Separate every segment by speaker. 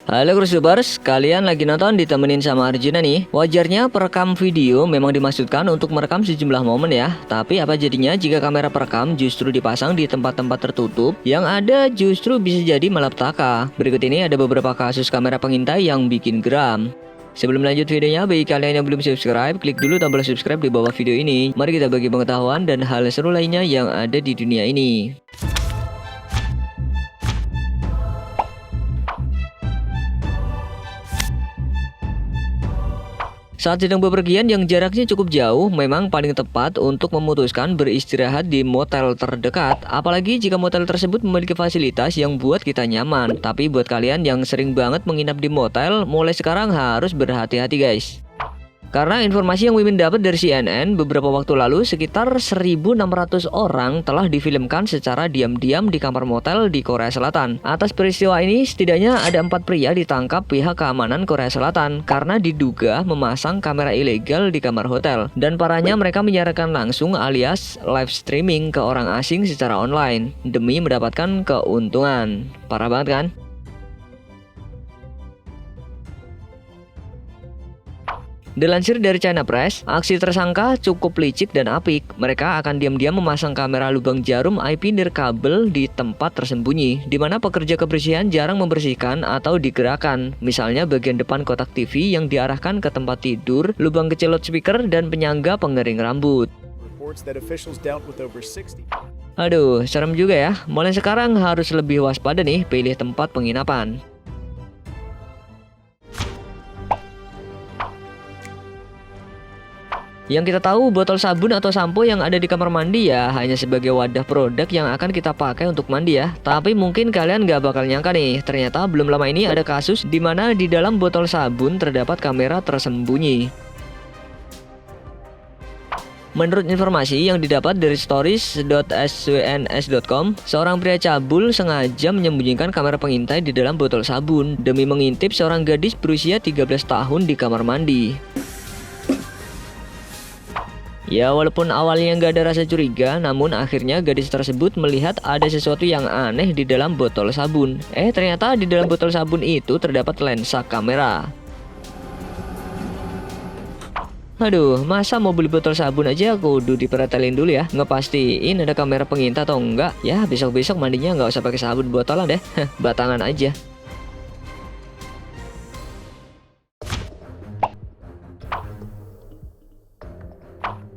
Speaker 1: Halo Cruisers, kalian lagi nonton ditemenin sama Arjuna nih. Wajarnya perekam video memang dimaksudkan untuk merekam sejumlah momen ya. Tapi apa jadinya jika kamera perekam justru dipasang di tempat-tempat tertutup yang ada justru bisa jadi malapetaka. Berikut ini ada beberapa kasus kamera pengintai yang bikin geram. Sebelum lanjut videonya, bagi kalian yang belum subscribe, klik dulu tombol subscribe di bawah video ini. Mari kita bagi pengetahuan dan hal seru lainnya yang ada di dunia ini. Saat sedang bepergian yang jaraknya cukup jauh, memang paling tepat untuk memutuskan beristirahat di motel terdekat. Apalagi jika motel tersebut memiliki fasilitas yang buat kita nyaman. Tapi buat kalian yang sering banget menginap di motel, mulai sekarang harus berhati-hati guys. Karena informasi yang Mimin dapat dari CNN, beberapa waktu lalu sekitar 1.600 orang telah difilmkan secara diam-diam di kamar motel di Korea Selatan. Atas peristiwa ini, setidaknya ada 4 pria ditangkap pihak keamanan Korea Selatan karena diduga memasang kamera ilegal di kamar hotel. Dan parahnya mereka menyiarkan langsung alias live streaming ke orang asing secara online demi mendapatkan keuntungan. Parah banget kan? Dilansir dari China Press, aksi tersangka cukup licik dan apik. Mereka akan diam-diam memasang kamera lubang jarum IP nirkabel di tempat tersembunyi, di mana pekerja kebersihan jarang membersihkan atau digerakkan. Misalnya bagian depan kotak TV yang diarahkan ke tempat tidur, lubang kecil loudspeaker, dan penyangga pengering rambut. Aduh, serem juga ya. Mulai sekarang harus lebih waspada nih pilih tempat penginapan. Yang kita tahu, botol sabun atau sampo yang ada di kamar mandi ya hanya sebagai wadah produk yang akan kita pakai untuk mandi ya. Tapi mungkin kalian gak bakal nyangka nih, ternyata belum lama ini ada kasus di mana di dalam botol sabun terdapat kamera tersembunyi. Menurut informasi yang didapat dari stories.swns.com, seorang pria cabul sengaja menyembunyikan kamera pengintai di dalam botol sabun demi mengintip seorang gadis berusia 13 tahun di kamar mandi. Ya, walaupun awalnya nggak ada rasa curiga, namun akhirnya gadis tersebut melihat ada sesuatu yang aneh di dalam botol sabun. Ternyata di dalam botol sabun itu terdapat lensa kamera. Aduh, masa mau beli botol sabun aja kudu dipretelin dulu ya, ngepastiin ada kamera pengintai atau enggak. Ya, besok-besok mandinya nggak usah pakai sabun botolan deh, batangan aja.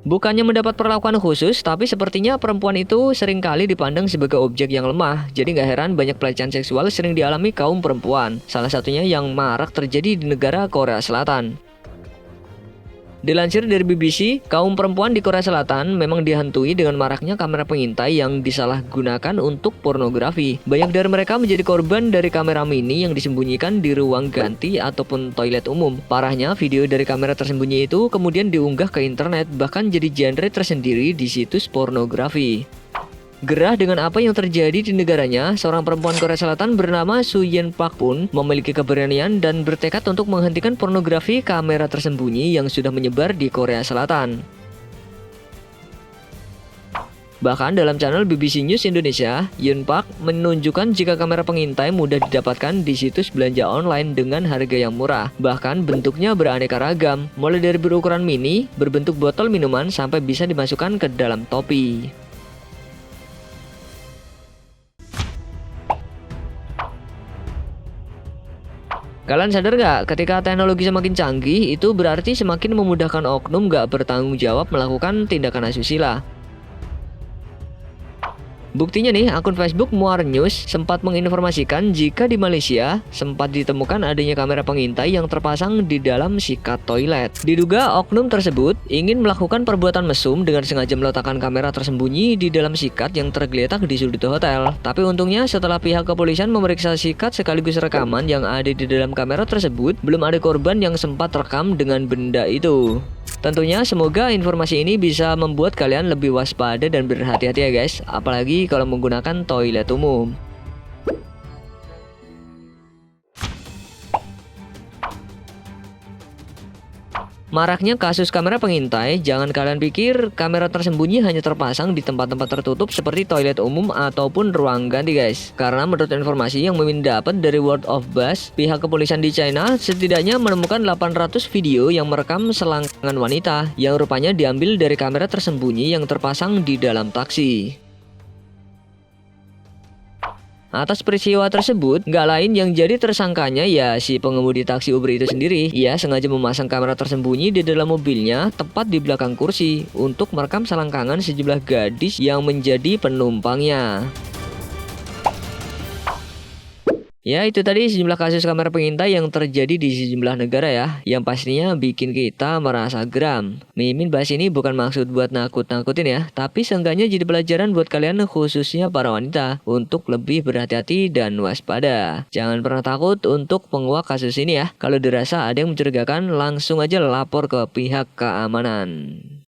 Speaker 1: Bukannya mendapat perlakuan khusus, tapi sepertinya perempuan itu seringkali dipandang sebagai objek yang lemah. Jadi gak heran banyak pelecehan seksual sering dialami kaum perempuan. Salah satunya yang marak terjadi di negara Korea Selatan. Dilansir dari BBC, kaum perempuan di Korea Selatan memang dihantui dengan maraknya kamera pengintai yang disalahgunakan untuk pornografi. Banyak dari mereka menjadi korban dari kamera mini yang disembunyikan di ruang ganti ataupun toilet umum. Parahnya, video dari kamera tersembunyi itu kemudian diunggah ke internet, bahkan jadi genre tersendiri di situs pornografi. Gerah dengan apa yang terjadi di negaranya, seorang perempuan Korea Selatan bernama Soo Yeon Park pun memiliki keberanian dan bertekad untuk menghentikan pornografi kamera tersembunyi yang sudah menyebar di Korea Selatan. Bahkan dalam channel BBC News Indonesia, Yeon Park menunjukkan jika kamera pengintai mudah didapatkan di situs belanja online dengan harga yang murah. Bahkan bentuknya beraneka ragam, mulai dari berukuran mini, berbentuk botol minuman, sampai bisa dimasukkan ke dalam topi. Kalian sadar gak, ketika teknologi semakin canggih, itu berarti semakin memudahkan oknum gak bertanggung jawab melakukan tindakan asusila. Buktinya nih, akun Facebook Muar News sempat menginformasikan jika di Malaysia sempat ditemukan adanya kamera pengintai yang terpasang di dalam sikat toilet. Diduga oknum tersebut ingin melakukan perbuatan mesum dengan sengaja meletakkan kamera tersembunyi di dalam sikat yang tergeletak di sudut hotel. Tapi untungnya setelah pihak kepolisian memeriksa sikat sekaligus rekaman yang ada di dalam kamera tersebut, belum ada korban yang sempat rekam dengan benda itu. Tentunya semoga informasi ini bisa membuat kalian lebih waspada dan berhati-hati ya guys, apalagi kalau menggunakan toilet umum. Maraknya kasus kamera pengintai, jangan kalian pikir kamera tersembunyi hanya terpasang di tempat-tempat tertutup seperti toilet umum ataupun ruang ganti guys. Karena menurut informasi yang Mimin dapat dari World of Buzz, pihak kepolisian di China setidaknya menemukan 800 video yang merekam selangkangan wanita yang rupanya diambil dari kamera tersembunyi yang terpasang di dalam taksi. Atas peristiwa tersebut, nggak lain yang jadi tersangkanya ya si pengemudi taksi Uber itu sendiri. Ia sengaja memasang kamera tersembunyi di dalam mobilnya tepat di belakang kursi untuk merekam selangkangan sejumlah gadis yang menjadi penumpangnya. Ya, itu tadi sejumlah kasus kamera pengintai yang terjadi di sejumlah negara ya, yang pastinya bikin kita merasa geram. Mimin bahas ini bukan maksud buat nakut-nakutin ya, tapi seenggaknya jadi pelajaran buat kalian khususnya para wanita untuk lebih berhati-hati dan waspada. Jangan pernah takut untuk menguak kasus ini ya. Kalau dirasa ada yang mencurigakan, langsung aja lapor ke pihak keamanan.